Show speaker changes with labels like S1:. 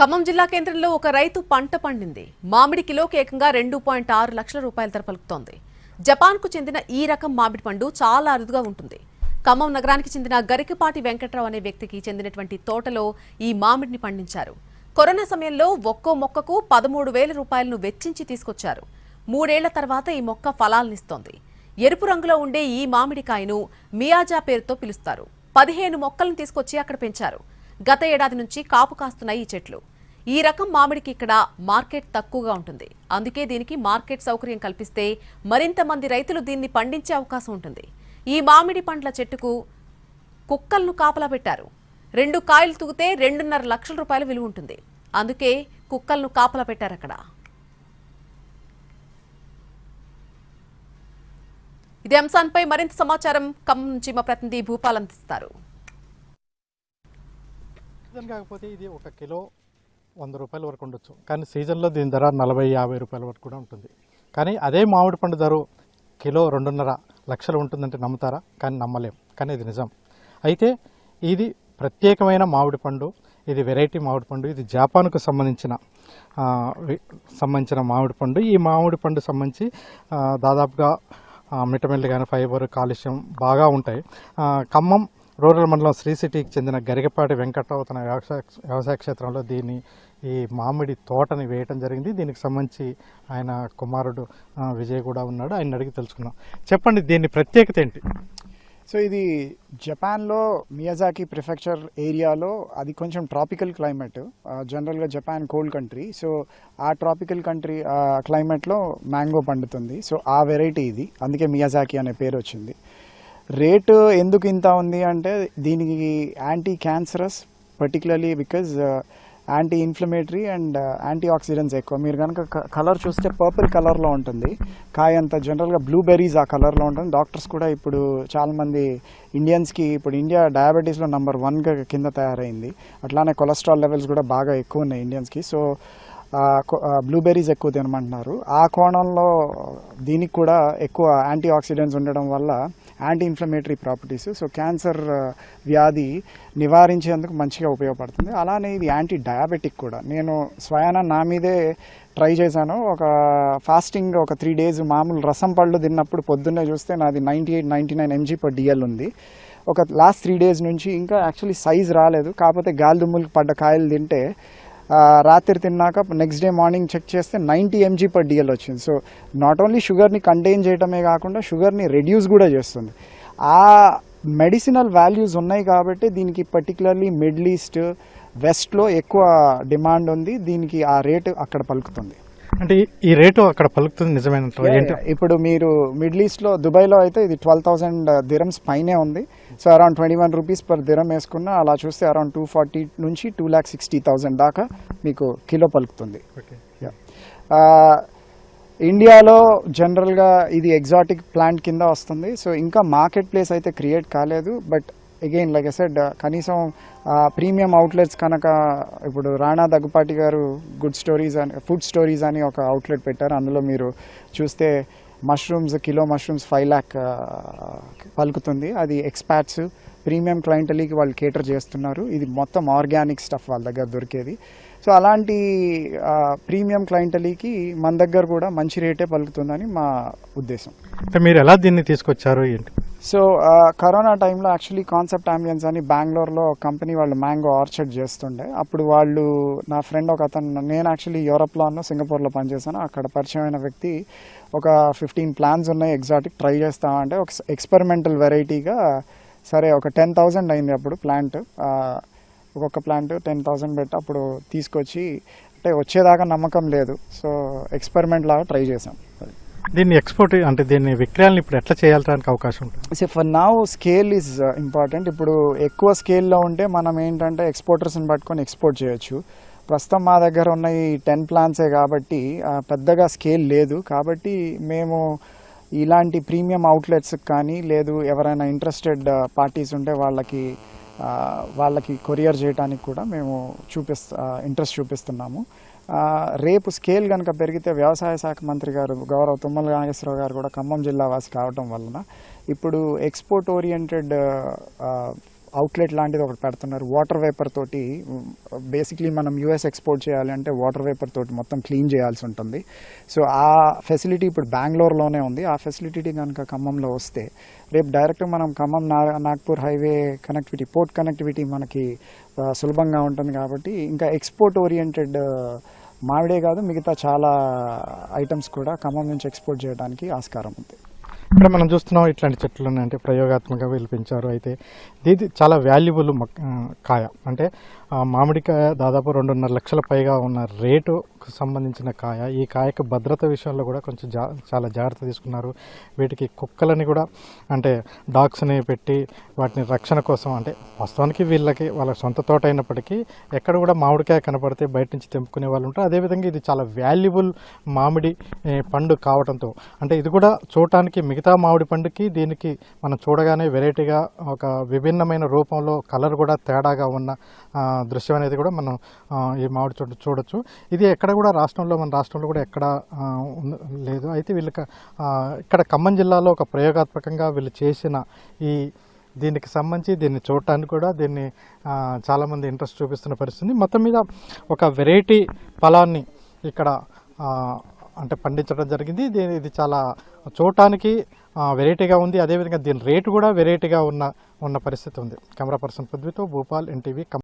S1: ఖమ్మం జిల్లా కేంద్రంలో ఒక రైతు పంట పండింది. మామిడి కిలోకి ఏకంగా 2.6 లక్షల రూపాయల ధర పలుకుతోంది. జపాన్కు చెందిన ఈ రకం మామిడి పండు చాలా అరుదుగా ఉంటుంది. ఖమ్మం నగరానికి చెందిన గరికపాటి వెంకట్రావు అనే వ్యక్తికి చెందినటువంటి తోటలో ఈ మామిడిని పండించారు. కరోనా సమయంలో ఒక్కో మొక్కకు 13,000 రూపాయలను వెచ్చించి తీసుకొచ్చారు. 3 ఏళ్ల తర్వాత ఈ మొక్క ఫలాలనిస్తోంది. ఎరుపు రంగులో ఉండే ఈ మామిడికాయను మియాజా పేరుతో పిలుస్తారు. 15 మొక్కలను తీసుకొచ్చి అక్కడ పెంచారు. గత ఏడాది నుంచి కాపు కాస్తున్నాయి ఈ చెట్లు. ఈ రకం మామిడికి ఇక్కడ మార్కెట్ తక్కువగా ఉంటుంది. అందుకే దీనికి మార్కెట్ సౌకర్యం కల్పిస్తే మరింత మంది రైతులు దీన్ని పండించే అవకాశం ఉంటుంది. ఈ మామిడి పండ్ల చెట్టుకు కుక్కలను కాపలా పెట్టారు. 2 కాయలు తూగితే 2.5 లక్షల రూపాయల విలువ ఉంటుంది. అందుకే కుక్కలను కాపలా పెట్టారు అక్కడ. ఇదే అంశాలపై మరింత సమాచారం ఖమ్మం నుంచి మా ప్రతినిధి భూపాల్ అందిస్తారు.
S2: కాకపోతే ఇది 1 కిలో 100 రూపాయల వరకు ఉండొచ్చు, కానీ సీజన్లో దీని ధర 40-50 రూపాయల వరకు కూడా ఉంటుంది. కానీ అదే మామిడి పండు ధర కిలో 2.5 లక్షలు ఉంటుందంటే నమ్ముతారా? కానీ నమ్మలేం, కానీ ఇది నిజం. అయితే ఇది ప్రత్యేకమైన మామిడి పండు, ఇది వెరైటీ మామిడి పండు, ఇది జపాన్కు సంబంధించిన మామిడి పండు. ఈ మామిడి పండు సంబంధించి దాదాపుగా విటమిన్లు కానీ ఫైబర్ కాల్షియం బాగా ఉంటాయి. ఖమ్మం రూరల్ మండలం శ్రీ సిటీకి చెందిన గరికపాటి వెంకట్రావు తన వ్యవసాయ క్షేత్రంలో ఈ మామిడి తోటని వేయటం జరిగింది. దీనికి సంబంధించి ఆయన కుమారుడు విజయ్ కూడా ఉన్నాడు. ఆయన అడిగి తెలుసుకున్నాం. చెప్పండి, దీని ప్రత్యేకత ఏంటి?
S3: సో ఇది జపాన్లో మియాజాకి ప్రిఫెక్చర్ ఏరియాలో అది కొంచెం ట్రాపికల్ క్లైమేట్. జనరల్గా జపాన్ కోల్డ్ కంట్రీ. సో ఆ ట్రాపికల్ కంట్రీ క్లైమేట్లో మ్యాంగో పండుతుంది. సో ఆ వెరైటీ ఇది, అందుకే మియాజాకి అనే పేరు వచ్చింది. రేటు ఎందుకు ఇంత ఉంది అంటే దీనికి anti cancerous, particularly because anti inflammatory and antioxidants ఎక్కువ. మీరు కనుక కలర్ చూస్తే పర్పుల్ కలర్లో ఉంటుంది కాయ అంతా. జనరల్గా బ్లూబెర్రీస్ ఆ కలర్లో ఉంటుంది. డాక్టర్స్ కూడా ఇప్పుడు చాలామంది ఇండియన్స్కి, ఇప్పుడు ఇండియా డయాబెటీస్లో నెంబర్ 1గా కింద తయారైంది. అట్లానే కొలెస్ట్రాల్ లెవెల్స్ కూడా బాగా ఎక్కువ ఉన్నాయి ఇండియన్స్కి. సో బ్లూబెర్రీస్ ఎక్కువ తినమంటున్నారు. ఆ కోణంలో దీనికి కూడా ఎక్కువ యాంటీ ఆక్సిడెంట్స్ ఉండడం వల్ల anti inflammatory properties, so cancer వ్యాధి నివారించేందుకు మంచిగా ఉపయోగపడుతుంది. అలానే ఇది యాంటీ డయాబెటిక్ కూడా. నేను స్వయాన నా మీదే ట్రై చేశాను. ఒక ఫాస్టింగ్ ఒక 3 days మామూలు రసం పళ్ళు తిన్నప్పుడు పొద్దున్నే చూస్తే నాది 98-99 mg/dl ఉంది. ఒక లాస్ట్ 3 days నుంచి ఇంకా యాక్చువల్లీ సైజ్ రాలేదు. కాకపోతే గాలి దుమ్ములకు పడ్డ కాయలు తింటే రాత్రి తిన్నాక నెక్స్ట్ డే మార్నింగ్ చెక్ చేస్తే 90 mg/dl వచ్చింది. సో నాట్ ఓన్లీ షుగర్ని కంటైన్ చేయడమే కాకుండా షుగర్ని రెడ్యూస్ కూడా చేస్తుంది. ఆ మెడిసినల్ వాల్యూస్ ఉన్నాయి కాబట్టి దీనికి పర్టికులర్లీ మిడిల్ ఈస్ట్, వెస్ట్లో ఎక్కువ డిమాండ్ ఉంది. దీనికి ఆ రేటు అక్కడ పలుకుతుంది.
S2: అంటే ఈ రేటు అక్కడ పలుకుతుంది నిజమైన?
S3: ఇప్పుడు మీరు మిడిల్ ఈస్ట్లో దుబాయ్లో అయితే ఇది 12,000 dirhams పైనే ఉంది. So around 21 rupees per dirham వేసుకున్నా అలా చూస్తే అరౌండ్ 240 నుంచి 2,60,000 దాకా మీకు కిలో పలుకుతుంది. ఇండియాలో జనరల్గా ఇది ఎగ్జాటిక్ ప్లాంట్ కింద వస్తుంది. సో ఇంకా మార్కెట్ ప్లేస్ అయితే క్రియేట్ కాలేదు. But again like I said, కనీసం ప్రీమియం అవుట్లెట్స్ కనుక, ఇప్పుడు రాణా దగ్గుపాటి గారు ఫుడ్ స్టోరీస్ అని ఒక అవుట్లెట్ పెట్టారు. అందులో మీరు చూస్తే కిలో మష్రూమ్స్ 5 lakh పలుకుతుంది. అది ఎక్స్పాట్స్ ప్రీమియం క్లయింటలీకి వాళ్ళు కేటర్ చేస్తున్నారు. ఇది మొత్తం ఆర్గానిక్ స్టఫ్ వాళ్ళ దగ్గర దొరికేది. సో అలాంటి ప్రీమియం క్లయింటలీకి మన దగ్గర కూడా మంచి రేటే పలుకుతుందని మా ఉద్దేశం.
S2: మీరు ఎలా దీన్ని తీసుకొచ్చారు ఏంటి?
S3: సో కరోనా టైంలో యాక్చువల్లీ కాన్సెప్ట్ అంబియన్స్ అని బెంగళూరులో కంపెనీ వాళ్ళు మ్యాంగో ఆర్చర్డ్ చేస్తుండే. అప్పుడు వాళ్ళు, నా ఫ్రెండ్ ఒక అతను, నేను యాక్చువల్లీ యూరోప్లోనూ సింగపూర్లో పనిచేశాను. అక్కడ పరిచయమైన వ్యక్తి ఒక 15 plants ఉన్నాయి ఎగ్జాటిక్, ట్రై చేస్తామంటే ఒక ఎక్స్పెరిమెంటల్ వెరైటీగా సరే ఒక 10,000 అయింది అప్పుడు ప్లాంట్. ఒక్కొక్క ప్లాంట్ 10,000 పెట్టి అప్పుడు తీసుకొచ్చి, అంటే వచ్చేదాకా నమ్మకం లేదు. సో ఎక్స్పెరిమెంట్ లాగా ట్రై చేసాం.
S2: దీన్ని ఎక్స్పోర్ట్ అంటే దీన్ని విక్రయాలను ఇప్పుడు ఎట్లా చేయాలడానికి అవకాశం ఉంటుంది?
S3: So for now scale is important. ఇప్పుడు ఎక్కువ స్కేల్లో ఉంటే మనం ఏంటంటే ఎక్స్పోర్టర్స్ని పట్టుకొని ఎక్స్పోర్ట్ చేయొచ్చు. ప్రస్తుతం మా దగ్గర ఉన్న ఈ 10 plants కాబట్టి పెద్దగా స్కేల్ లేదు. కాబట్టి మేము ఇలాంటి ప్రీమియం అవుట్లెట్స్కి కానీ, లేదు ఎవరైనా ఇంట్రెస్టెడ్ పార్టీస్ ఉంటే వాళ్ళకి కొరియర్ చేయడానికి కూడా మేము ఇంట్రెస్ట్ చూపిస్తున్నాము. రేపు స్కేల్ కనుక పెరిగితే వ్యవసాయ శాఖ మంత్రి గారు గౌరవ తుమ్మల నాగేశ్వరరావు గారు కూడా ఖమ్మం జిల్లా వాసి కావటం వలన ఇప్పుడు ఎక్స్పోర్ట్ ఓరియంటెడ్ అవుట్లెట్ లాంటిది ఒకటి పెడుతున్నారు. వాటర్ వేపర్ తోటి బేసిక్లీ మనం యూఎస్ ఎక్స్పోర్ట్ చేయాలి అంటే వాటర్ వేపర్ తోటి మొత్తం క్లీన్ చేయాల్సి ఉంటుంది. సో ఆ ఫెసిలిటీ ఇప్పుడు బెంగళూరులోనే ఉంది. ఆ ఫెసిలిటీ కనుక ఖమ్మంలో వస్తే రేపు డైరెక్ట్ మనం Khammam Nagpur highway connectivity, port connectivity మనకి సులభంగా ఉంటుంది. కాబట్టి ఇంకా ఎక్స్పోర్ట్ ఓరియంటెడ్ మామిడే కాదు, మిగతా చాలా ఐటమ్స్ కూడా ఖమ్మం నుంచి ఎక్స్పోర్ట్ చేయడానికి ఆస్కారం ఉంది.
S2: ఇక్కడ మనం చూస్తున్నాం ఇట్లాంటి చెట్లు అంటే ప్రయోగాత్మకంగా వీళ్ళు పెంచారు. అయితే ఇది చాలా వాల్యుబుల్ కాయ. అంటే మామిడికాయ దాదాపు 2.5 లక్షల పైగా ఉన్న రేటుకు సంబంధించిన కాయ. ఈ కాయకు భద్రత విషయంలో కూడా కొంచెం చాలా జాగ్రత్త తీసుకున్నారు. వీటికి కుక్కలని కూడా అంటే డాగ్స్ని పెట్టి వాటిని రక్షణ కోసం, అంటే వాస్తవానికి వీళ్ళకి వాళ్ళ సొంత తోట అయినప్పటికీ ఎక్కడ కూడా మామిడికాయ కనపడితే బయట నుంచి తెంపుకునే వాళ్ళు ఉంటారు. అదేవిధంగా ఇది చాలా వాల్యుబుల్ మామిడి పండు కావడంతో అంటే ఇది కూడా చూడటానికి మిగతా మామిడి పండుకి దీనికి మనం చూడగానే వెరైటీగా ఒక విభిన్నమైన రూపంలో కలర్ కూడా తేడాగా ఉన్న దృశ్యం అనేది కూడా మనం ఈ మామిడి చెట్టు చూడొచ్చు. ఇది ఎక్కడ కూడా మన రాష్ట్రంలో కూడా ఎక్కడ లేదు. అయితే వీళ్ళకి ఇక్కడ ఖమ్మం జిల్లాలో ఒక ప్రయోగాత్మకంగా వీళ్ళు చేసిన దీనికి సంబంధించి దీన్ని చూడటానికి కూడా దీన్ని చాలామంది ఇంట్రెస్ట్ చూపిస్తున్న పరిస్థితి. మొత్తం మీద ఒక వెరైటీ ఫలాన్ని ఇక్కడ అంటే పండించడం జరిగింది. ఇది చాలా చూడటానికి వెరైటీగా ఉంది. అదేవిధంగా దీని రేటు కూడా వెరైటీగా ఉన్న పరిస్థితి ఉంది. కెమెరా పర్సన్ పృథ్వీతో భూపాల్, ఎన్టీవీ.